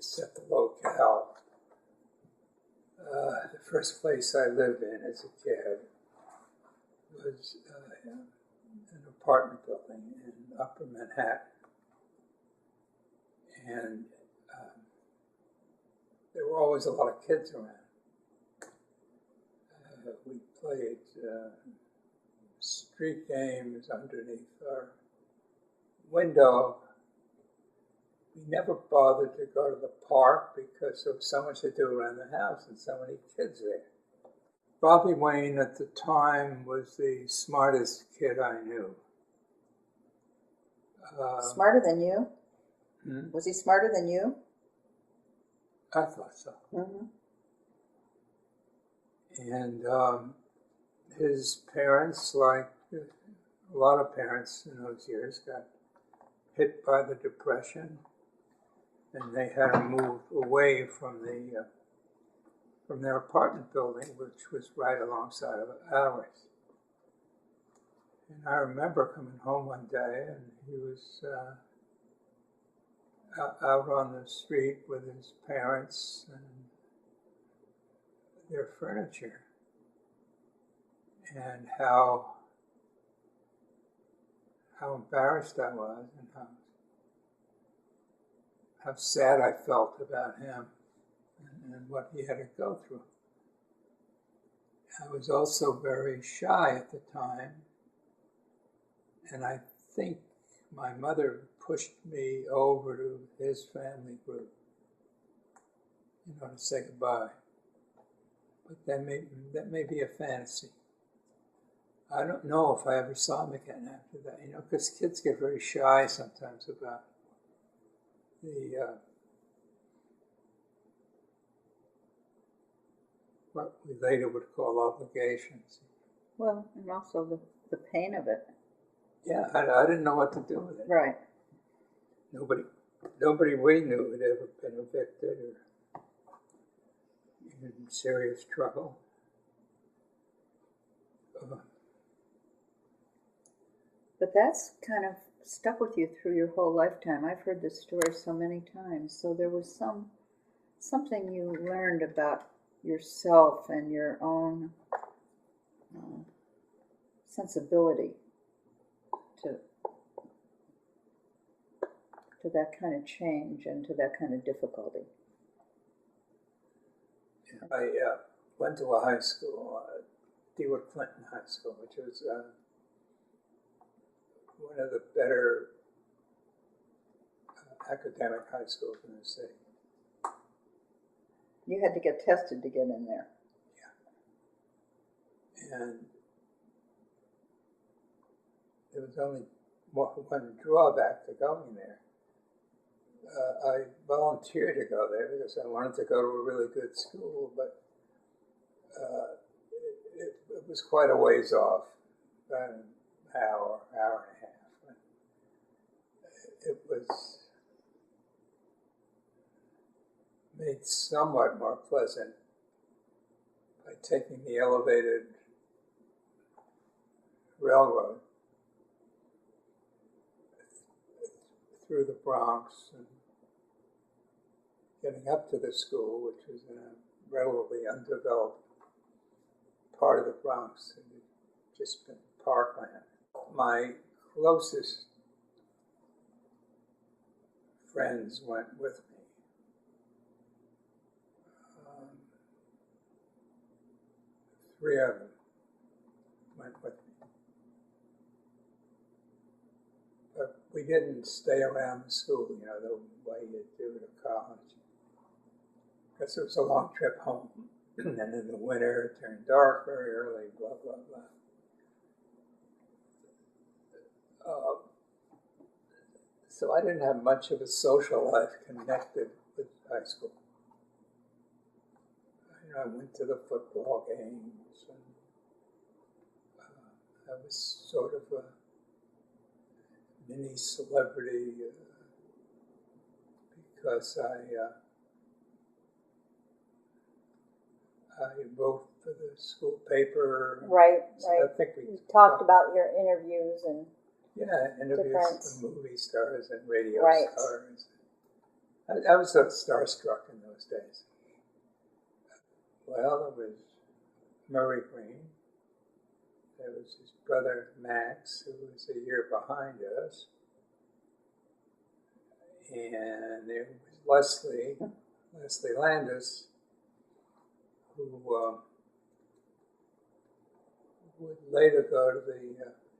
set the locale. The first place I lived in as a kid was an apartment building in Upper Manhattan. And there were always a lot of kids around. We played street games underneath our window. We never bothered to go to the park because there was so much to do around the house and so many kids there. Bobby Wayne at the time was the smartest kid I knew. Smarter than you? Hmm? Was he smarter than you? I thought so. Mm-hmm. And his parents, like a lot of parents in those years, got hit by the Depression, and they had to move away from their apartment building, which was right alongside of ours. And I remember coming home one day, and he was out on the street with his parents and their furniture, and how embarrassed I was, and how sad I felt about him and what he had to go through. I was also very shy at the time, and I think my mother pushed me over to his family group, to say goodbye. But that may be a fantasy. I don't know if I ever saw him again after that, because kids get very shy sometimes about the what we later would call obligations. Well, and also the pain of it. Yeah, I didn't know what to do with it. Right. Nobody we knew had ever been evicted or in serious trouble. But that's kind of stuck with you through your whole lifetime. I've heard this story so many times. So there was something you learned about yourself and your own sensibility to that kind of change and to that kind of difficulty. I went to a high school, DeWitt Clinton High School, which was one of the better academic high schools in the city. You had to get tested to get in there. Yeah. And there was only one drawback to going there. I volunteered to go there because I wanted to go to a really good school, but it was quite a ways off, about an hour and a half. It was made somewhat more pleasant by taking the elevated railroad through the Bronx and getting up to the school, which was in a relatively undeveloped part of the Bronx. It had just been parkland. My closest friends went with me. Three of them went with me. But we didn't stay around the school, the way you do at college. Because it was a long trip home. And in the winter, it turned dark very early, blah, blah, blah. So I didn't have much of a social life connected with high school. I went to the football games, and I was sort of a mini celebrity because I wrote for the school paper. Right, so right. I think we talked about your interviews and interviews different with movie stars and radio right. stars. I was so starstruck in those days. Well, there was Murray Green. There was his brother Max, who was a year behind us. And there was Leslie Landis, who would later go to the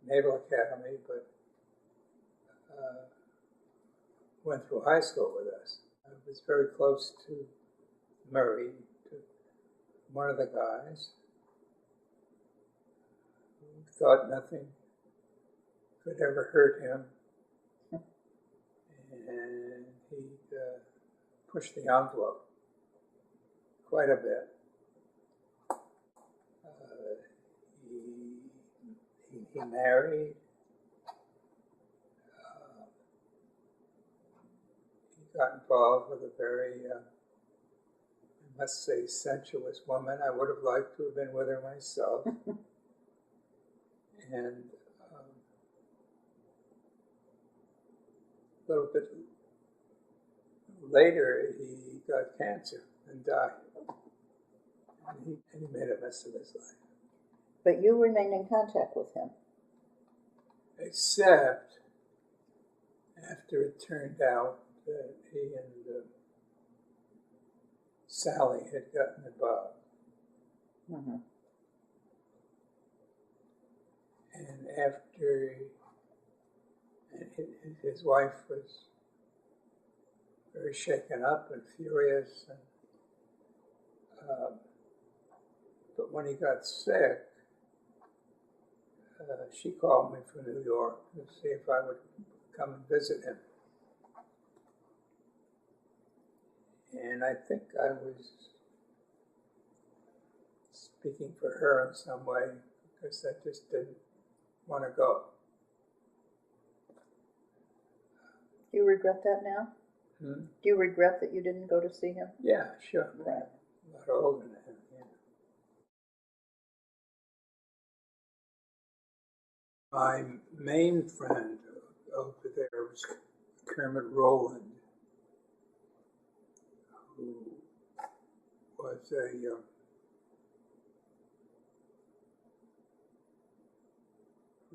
Naval Academy, but went through high school with us. I was very close to Murray, to one of the guys, who thought nothing could ever hurt him. And he pushed the envelope quite a bit. He married. He got involved with a very, I must say, sensuous woman. I would have liked to have been with her myself. And a little bit later, he got cancer and died. And he made a mess of his life. But you remained in contact with him. Except after it turned out that he and Sally had gotten involved. Mm-hmm. And after his wife was very shaken up and furious, and, but when he got sick, she called me from New York to see if I would come and visit him. And I think I was speaking for her in some way, because I just didn't want to go. Do you regret that now? Hmm? Do you regret that you didn't go to see him? Yeah, sure. Right. A lot older than him, yeah. My main friend over there was Kermit Rowland, who was a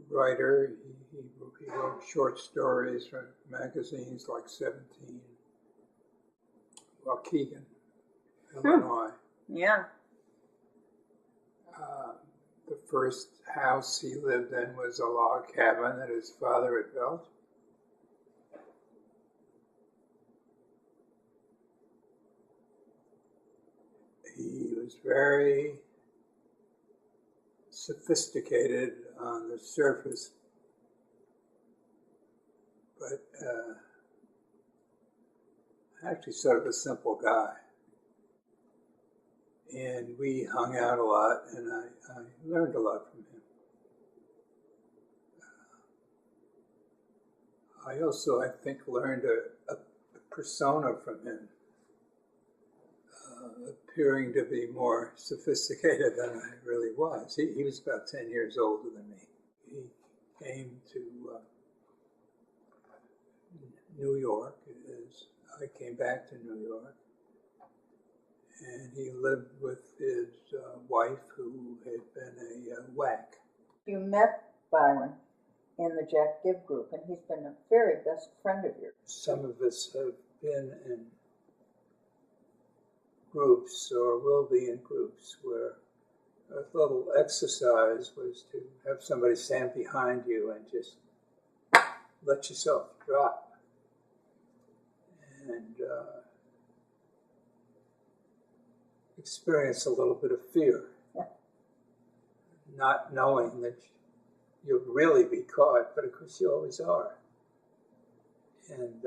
writer. He wrote short stories for magazines like 17, Waukegan, Illinois. Yeah. The first house he lived in was a log cabin that his father had built. He was very sophisticated on the surface, but actually sort of a simple guy. And we hung out a lot, and I learned a lot from him. I also, I think, learned a persona from him, appearing to be more sophisticated than I really was. He was about 10 years older than me. He came to New York as I came back to New York. And he lived with his wife, who had been a whack. You met Byron in the Jack Gibb group, and he's been a very best friend of yours. Some of us have been in groups or will be in groups where a little exercise was to have somebody stand behind you and just let yourself drop. And experience a little bit of fear, not knowing that you'll really be caught, but of course you always are. And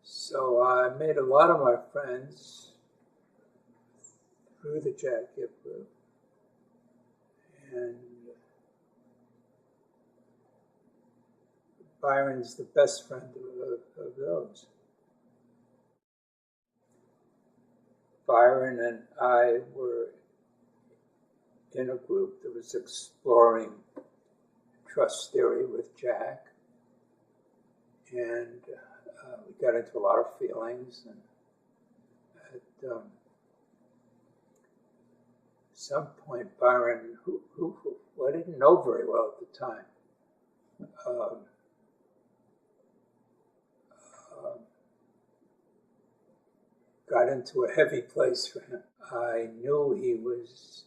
so I made a lot of my friends through the Jack Gibb group, and Byron's the best friend of those. Byron and I were in a group that was exploring trust theory with Jack. and we got into a lot of feelings. And at some point, Byron, who I didn't know very well at the time, got into a heavy place for him. I knew he was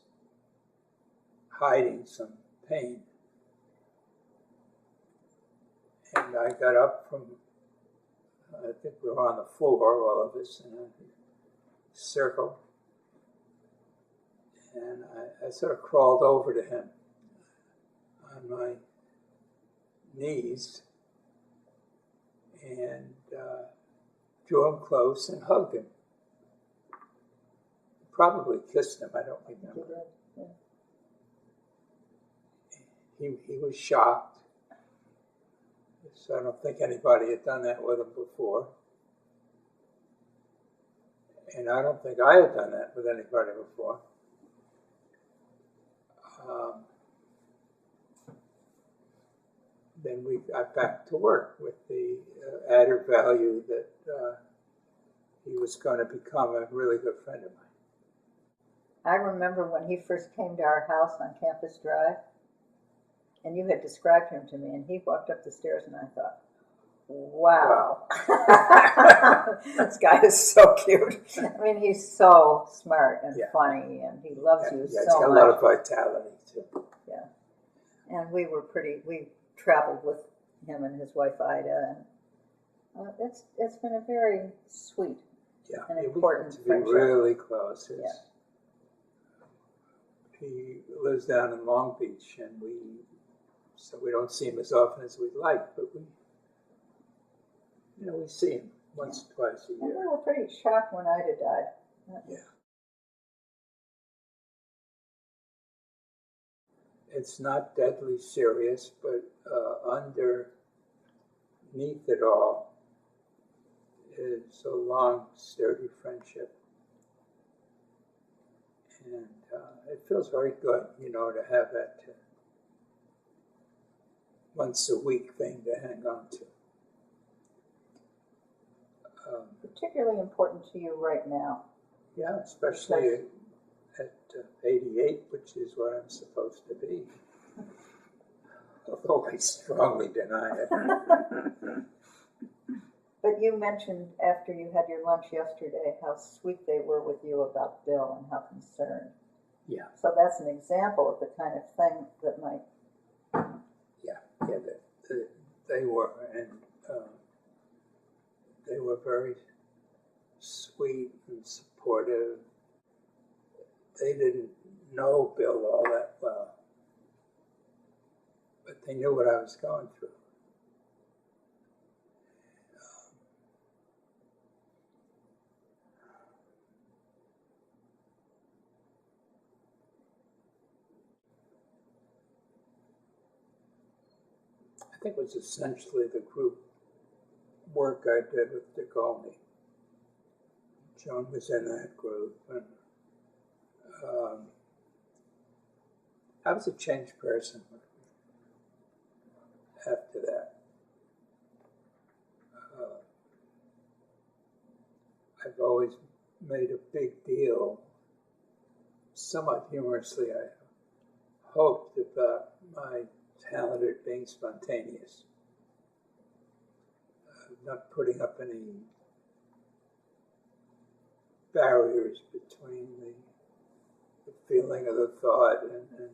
hiding some pain. And I got up from, I think we were on the floor, all of us, in a circle. And I sort of crawled over to him on my knees and drew him close and hugged him. Probably kissed him, I don't remember. He was shocked. So I don't think anybody had done that with him before. And I don't think I had done that with anybody before. Then we got back to work with the added value that he was going to become a really good friend of mine. I remember when he first came to our house on Campus Drive, and you had described him to me, and he walked up the stairs, and I thought, wow. This guy is so cute. I mean, he's so smart and funny, and he loves you so much. He's got a lot of vitality, too. Yeah. And we traveled with him and his wife, Ida, and it's been a very sweet and important friendship. We really close. He lives down in Long Beach, and so we don't see him as often as we'd like, but we see him once or twice a year. And we were pretty shocked when Ida died. Yeah. It's not deadly serious, but underneath it all is a long, sturdy friendship. And it feels very good, to have that once a week thing to hang on to. Particularly important to you right now. Yeah, especially at 88, which is what I'm supposed to be. Although I strongly deny it. But you mentioned after you had your lunch yesterday how sweet they were with you about Bill and how concerned. Yeah. So that's an example of the kind of thing that might... They were, and they were very sweet and supportive. They didn't know Bill all that well, but they knew what I was going through. I think it was essentially the group work I did with Degolmi. Joan was in that group, and I was a changed person after that. I've always made a big deal, somewhat humorously, I hoped, about my talent at being spontaneous. Not putting up any barriers between the feeling of the thought and the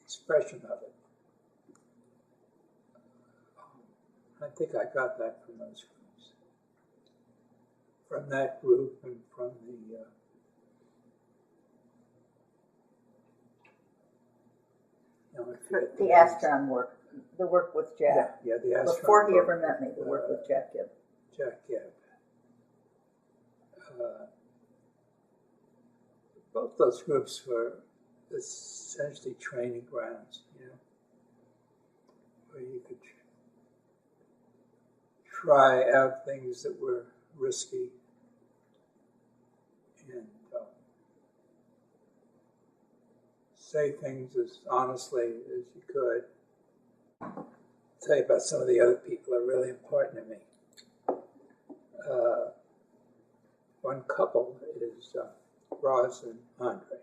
expression of it. I think I got that from those groups. From that group and from the Astron work, the work with Jack. Yeah, the Astron. Before he ever met me, the work with Jack Gibb. Jack Gibb. Both those groups were essentially training grounds, where you could try out things that were risky and say things as honestly as you could. tell you about some of the other people that are really important to me. One couple is Roz and Andre.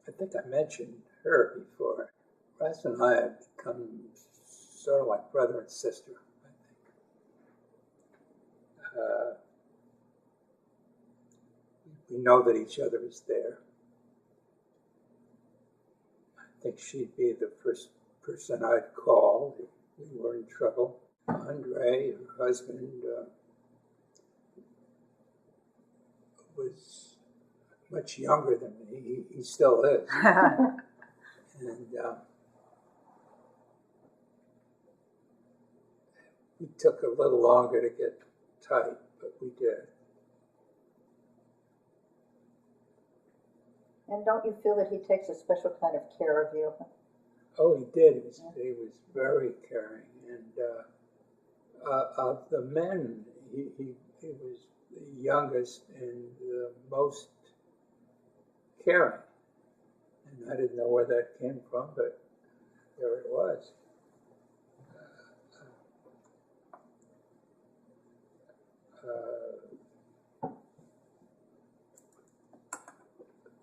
I think I mentioned her before. Roz and I have become sort of like brother and sister, I think. We know that each other is there. I think she'd be the first person I'd call if we were in trouble. Andre, her husband, was much younger than me. He still is. And we took a little longer to get tight, but we did. And don't you feel that he takes a special kind of care of you? Oh, he did. He was very caring. And of the men, he was the youngest and the most caring. And I didn't know where that came from, but there it was.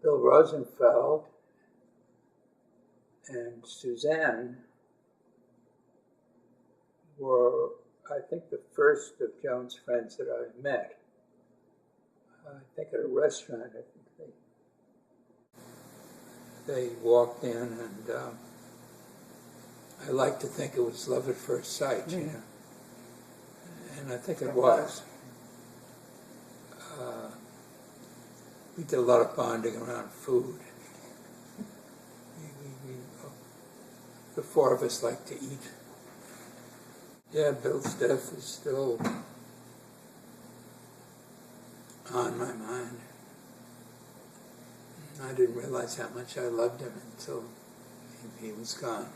Bill Rosenfeld and Suzanne were, I think, the first of Joan's friends that I met. I think at a restaurant. I think they walked in, and I like to think it was love at first sight, you know, and I think it was. We did a lot of bonding around food. The four of us like to eat. Yeah, Bill's death is still on my mind. I didn't realize how much I loved him until he was gone.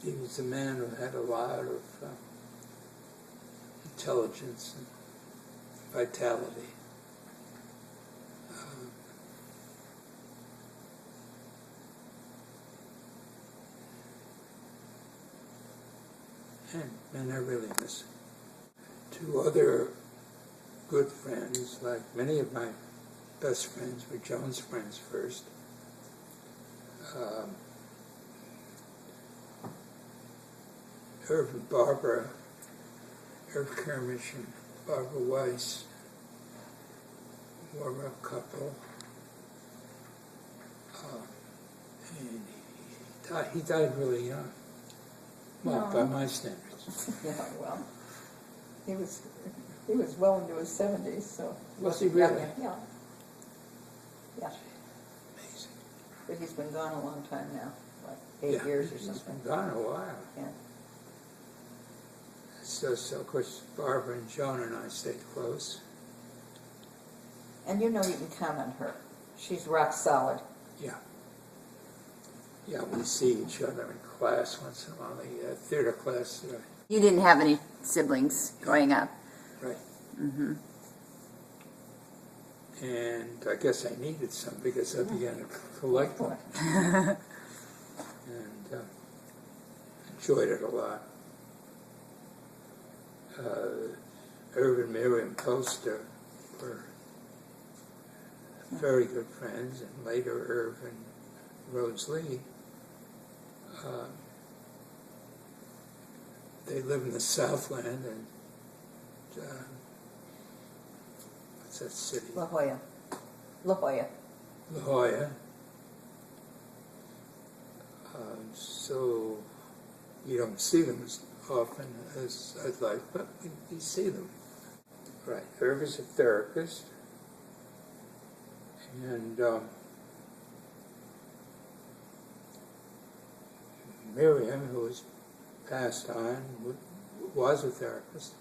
He was a man who had a lot of intelligence and vitality. And I really miss him. Two other good friends, like many of my best friends were Joan's friends first. Irv and Barbara, Irv Kermish and Barbara Weiss were a couple. And he died really young. Well, by my standards. Yeah, well, he was well into his 70s, so. Was he really? Yeah. Yeah, Amazing. but he's been gone a long time now, like 8 years or something. He's been gone a while. Yeah. So of course, Barbara and Joan and I stayed close. And you know you can count on her. She's rock solid. Yeah. Yeah, we see each other in class once in a while, the theater class. You didn't have any siblings growing up. Right. Mm-hmm. And I guess I needed some because I began to collect them. And enjoyed it a lot. Irv and Miriam Poster were very good friends, and later Irv and Rose Lee. They live in the Southland, and what's that city? La Jolla. La Jolla. La Jolla. So you don't see them as often as I'd like, but we see them. Right. Irv is a therapist, and Miriam, who has passed on, was a therapist.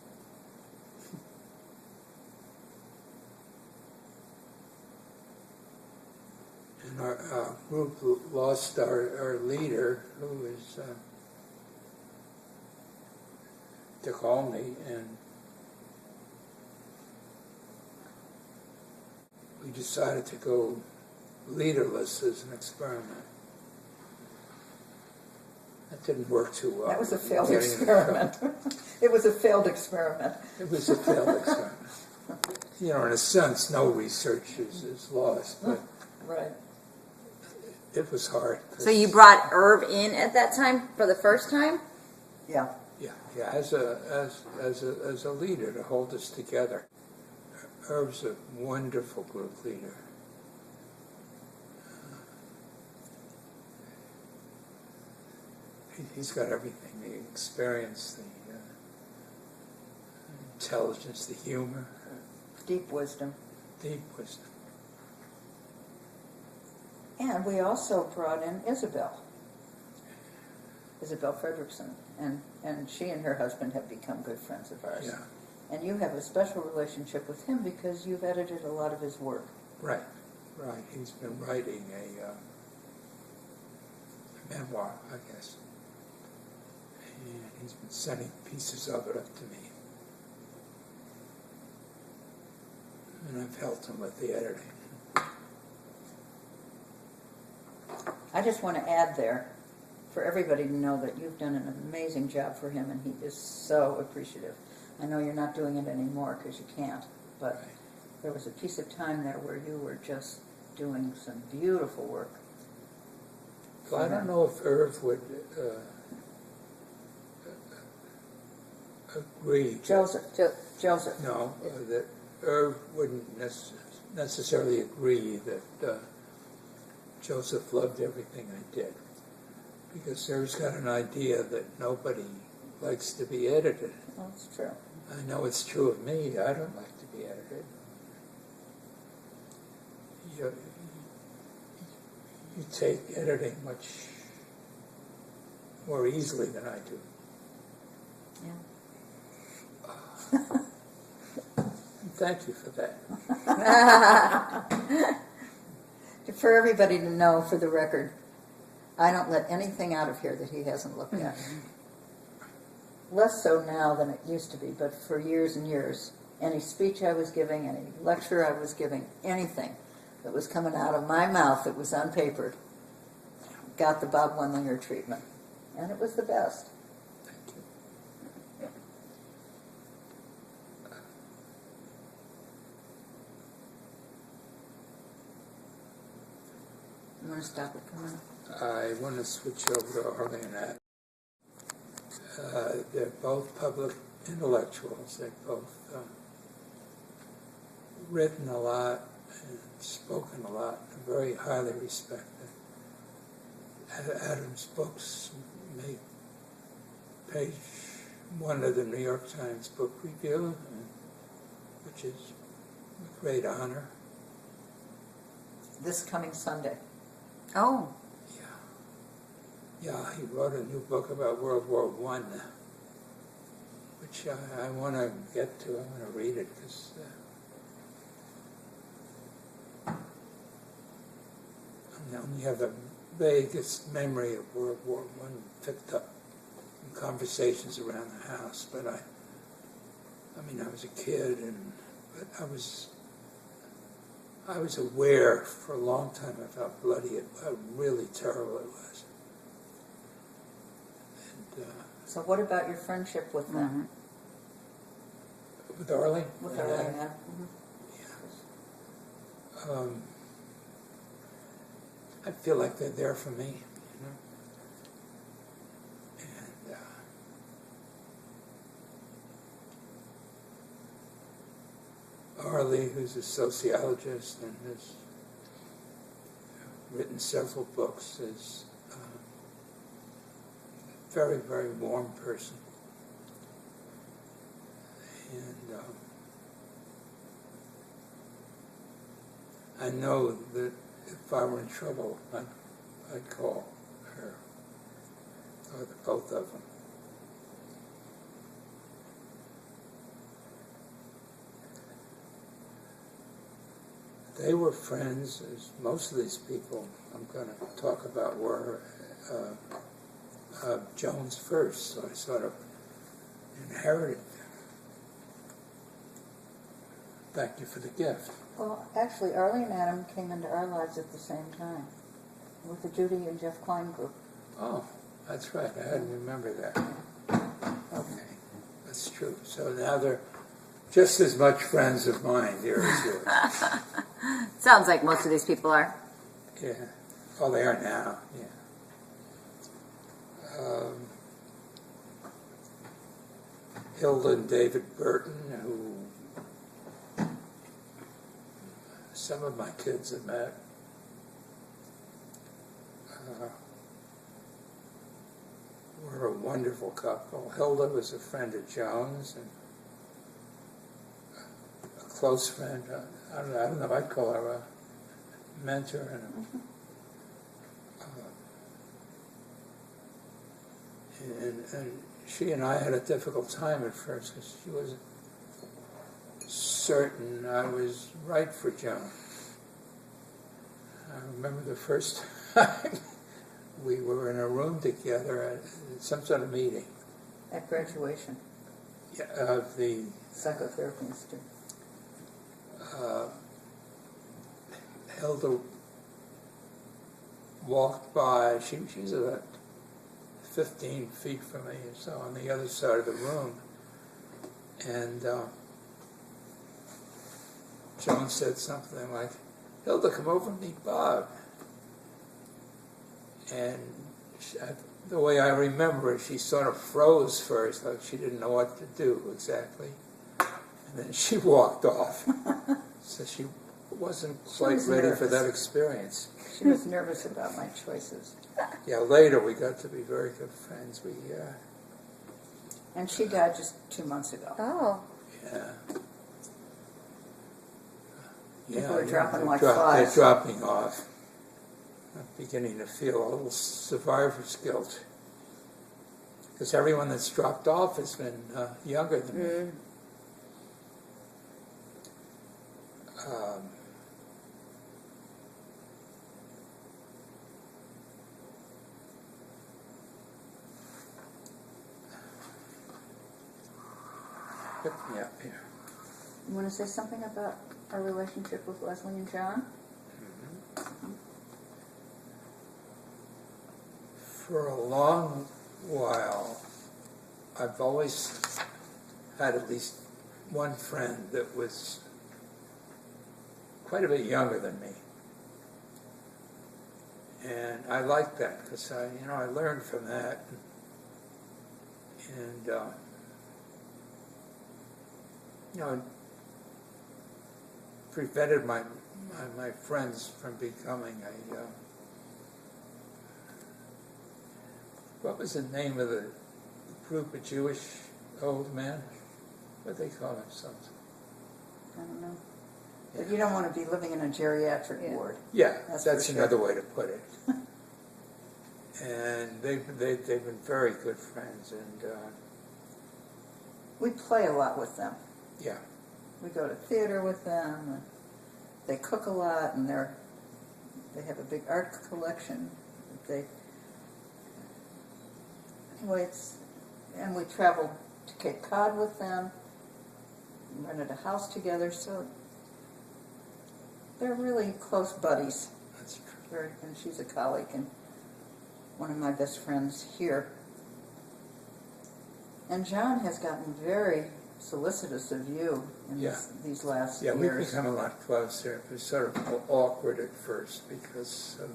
And our group lost our leader, who is Dick Olney, and we decided to go leaderless as an experiment. That didn't work too well. That was a failed Getting in trouble. experiment. It was a failed experiment. It was a failed experiment. You know, in a sense, no research is lost, but Right. it was hard. So you brought Irv in at that time for the first time? Yeah. Yeah, as a leader to hold us together. Irv's a wonderful group leader. He's got everything: the experience, the intelligence, the humor, Deep wisdom. deep wisdom. And we also brought in Isabel Fredrickson, and she and her husband have become good friends of ours. Yeah, And you have a special relationship with him because you've edited a lot of his work. right. He's been writing a memoir, I guess, and he's been sending pieces of it up to me, and I've helped him with the editing. I just want to add there, for everybody to know that you've done an amazing job for him, and he is so appreciative. I know you're not doing it anymore because you can't, but Right. there was a piece of time there where you were just doing some beautiful work. Well, I don't know if Irv would agree. Joseph. No, that Irv wouldn't necessarily agree that Joseph loved everything I did, because Irv's got an idea that nobody likes to be edited. Well, that's true. I know it's true of me. I don't like to be edited. You take editing much more easily than I do. Yeah. Thank you for that. For everybody to know, for the record, I don't let anything out of here that he hasn't looked at. Less so now than it used to be, but for years and years, any speech I was giving, any lecture I was giving, anything that was coming out of my mouth that was unpapered got the Bob Wendlinger treatment. And it was the best. Thank you. You want to stop it for a minute? I want to switch over to Arlene. They're both public intellectuals. They've both written a lot and spoken a lot, and very highly respected. Adam's books made page 1 of the New York Times Book Review, which is a great honor. This coming Sunday. Oh, Yeah, he wrote a new book about World War I, which I want to get to. I want to read it because I only have the vaguest memory of World War I picked up in conversations around the house. But I was a kid, but I was aware for a long time of how bloody, how really terrible it was. So what about your friendship with them? With Arlene? With Arlene, yeah. I feel like they're there for me, you know. And Arlie, who's a sociologist and has written several books, is a very, very warm person. And I know that if I were in trouble, I'd call her, or the both of them. They were friends, as most of these people I'm going to talk about were Jones first, so I sort of inherited them. Thank you for the gift. Well, actually, Arlie and Adam came into our lives at the same time with the Judy and Jeff Klein group. Oh, That's right. I hadn't remembered that. Okay, that's true. So now they're just as much friends of mine here as yours. Sounds like most of these people are. Yeah. Oh, they are now. Yeah. Hilda and David Burton, who some of my kids have met. We're a wonderful couple. Hilda was a friend of Joan's and a close friend. I don't know. I'd call her a mentor and she and I had a difficult time at first because she wasn't certain I was right for Joan. I remember the first time we were in a room together at some sort of meeting. At graduation, Yeah, of the Psychotherapy Institute. Hilda walked by. She was about 15 feet from me or so on the other side of the room. And Joan said something like, "Hilda, come over and meet Bob." And the way I remember it, she sort of froze first, like she didn't know what to do exactly. And then she walked off. So she wasn't quite ready for that experience. She was nervous about my choices. Yeah, later we got to be very good friends. And she died just 2 months ago. Oh. Yeah. People are dropping like they're flies. dropping off. I'm beginning to feel a little survivor's guilt. Because everyone that's dropped off has been younger than me. Pick me up here. You want to say something about our relationship with Leslie and John? For a long while, I've always had at least one friend that was quite a bit younger than me. And I liked that because I learned from that. And it prevented my friends from becoming what was the name of the group of Jewish old men? What do they call themselves? I don't know. But you don't want to be living in a geriatric ward. Yeah, That's that's for another sure. way to put it. And they've been very good friends, and We play a lot with them. yeah, We go to theater with them. And they cook a lot, and they have a big art collection. And we traveled to Cape Cod with them. We rented a house together, so they're really close buddies. that's true. And she's a colleague and one of my best friends here. And John has gotten very solicitous of you in these last Yeah, we've years. become a lot closer. It was sort of awkward at first because of,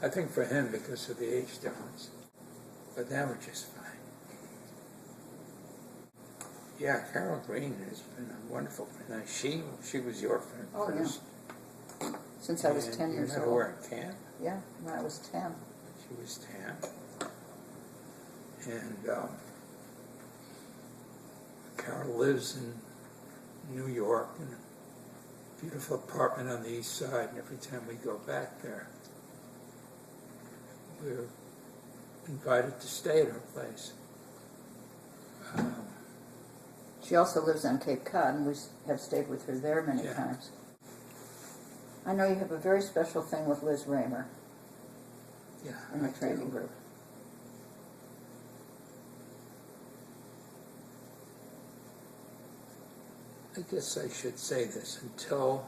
I think for him, because of the age difference. But now we're just fine. Yeah, Carol Green has been a wonderful friend. She was your friend first. Yeah. Since I was 10 years you met old. her in camp. Yeah, when I was 10. She was 10. And Carol lives in New York in a beautiful apartment on the east side, and every time we go back there, we're invited to stay at her place. She also lives on Cape Cod, and we have stayed with her there many times. I know you have a very special thing with Liz Raymer Yeah, in the training group. I guess I should say this. Until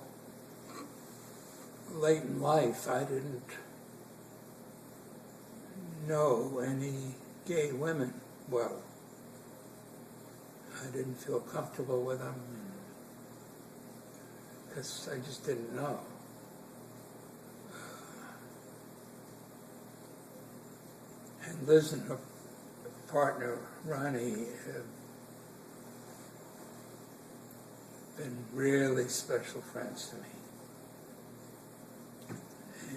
late in life, I didn't know any gay women well. I didn't feel comfortable with them because I just didn't know. And Liz and her partner, Ronnie, have been really special friends to me.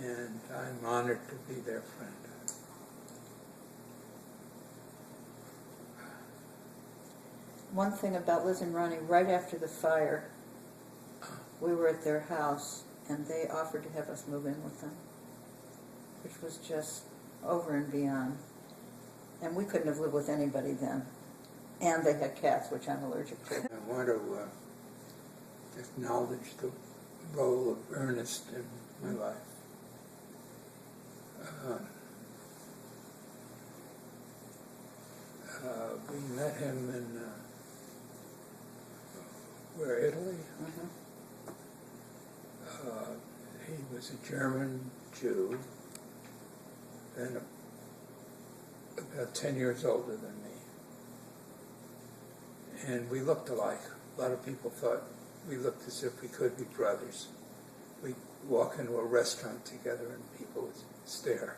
And I'm honored to be their friend. One thing about Liz and Ronnie, right after the fire, we were at their house, and they offered to have us move in with them, which was just over and beyond. And we couldn't have lived with anybody then. And they had cats, which I'm allergic to. I want to acknowledge the role of Ernest in my life. We met him in Italy. Mm-hmm. He was a German Jew, then about 10 years older than me. And we looked alike. A lot of people thought we looked as if we could be brothers. We'd walk into a restaurant together and people would stare.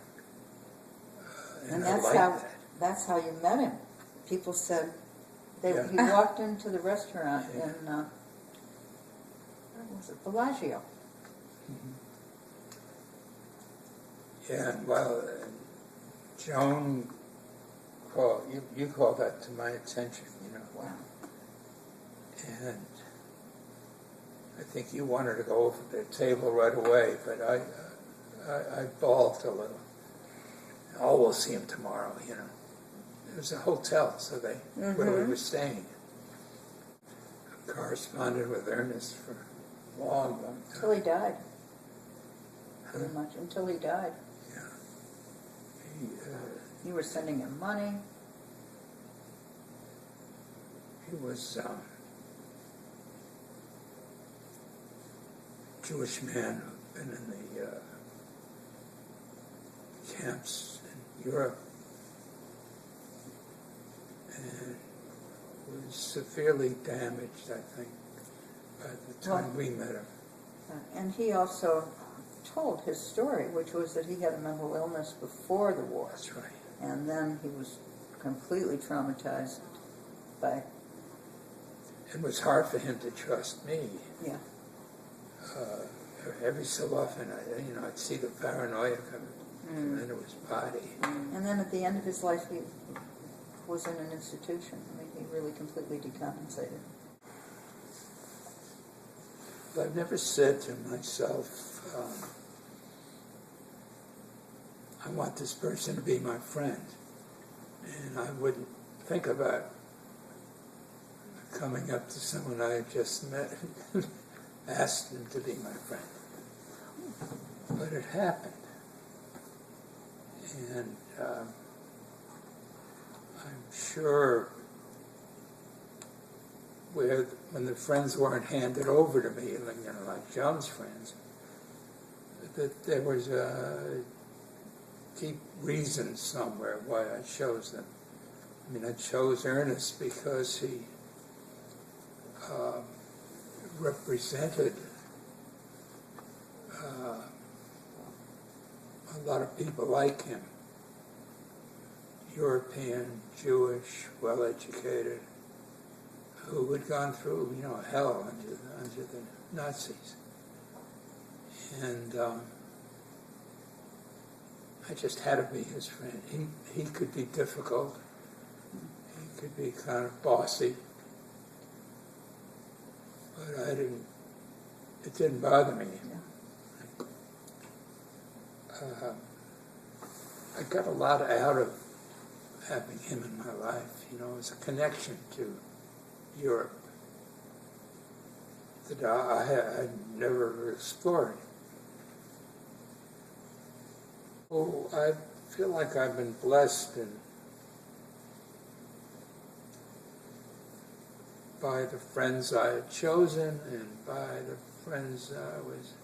And I liked that. that's how you met him. People said, he walked into the restaurant in, where was it, Bellagio. Mm-hmm. Yeah, and well, Joan called, you called that to my attention, you know. Wow. And I think you wanted to go over to their table right away, but I balked a little. Oh, we'll see him tomorrow, you know. It was a hotel, so where we were staying. I corresponded with Ernest for a long time. Until he died. Pretty much, until he died. Yeah. You were sending him money. He was a Jewish man who'd been in the camps in Europe and was severely damaged, I think, by the time we met him. And he also told his story, which was that he had a mental illness before the war. That's right. And then he was completely traumatized by... It was hard for him to trust me. Yeah. Every so often, I'd see the paranoia come into his body. And then at the end of his life, he was in an institution. I mean, he really completely decompensated. But I've never said to myself, I want this person to be my friend. And I wouldn't think about coming up to someone I had just met and asked them to be my friend. But it happened. And I'm sure when the friends weren't handed over to me, like John's friends, that there was a deep reason somewhere why I chose them. I mean, I chose Ernest because he represented a lot of people like him. European, Jewish, well-educated, who had gone through, hell under the Nazis. And I just had to be his friend. He could be difficult. He could be kind of bossy. But it didn't bother me. I got a lot out of having him in my life. It was a connection to Europe that I had never explored. Oh, I feel like I've been blessed by the friends I had chosen and by the friends I was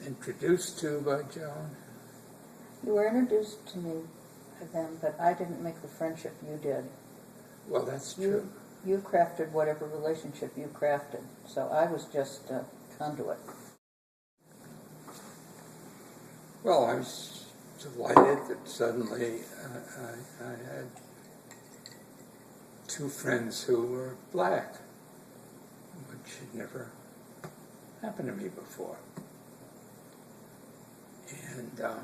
introduced to by Joan. You were introduced to me to them, but I didn't make the friendship, you did. Well, that's You, true. you crafted whatever relationship you crafted, so I was just a conduit. Well, I was delighted that suddenly I had two friends who were black, which had never happened to me before. And to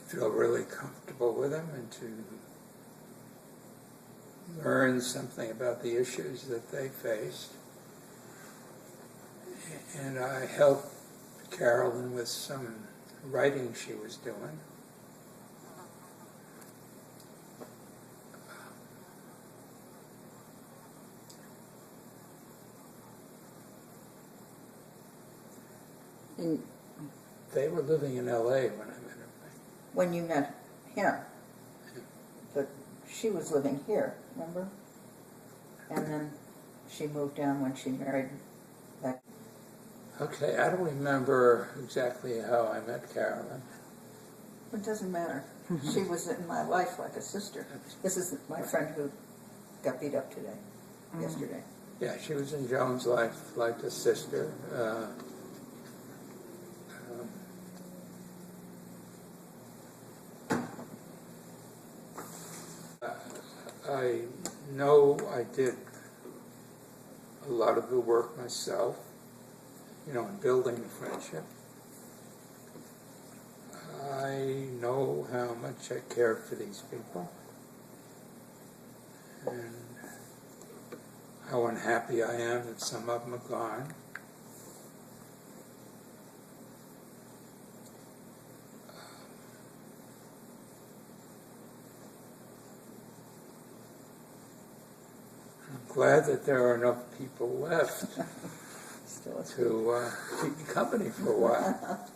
feel really comfortable with them and to learn something about the issues that they faced. And I helped Carolyn with some writing she was doing. And They were living in L.A. when I met her. when you met him, but she was living here, remember? And then she moved down when she married back. Okay, I don't remember exactly how I met Carolyn. It doesn't matter. She was in my life like a sister. This is my friend who got beat up today, yesterday. Yeah, she was in Joan's life like a sister. I know I did a lot of the work myself, in building the friendship. I know how much I cared for these people and how unhappy I am that some of them are gone. I'm glad that there are enough people left Still a to keep me company for a while.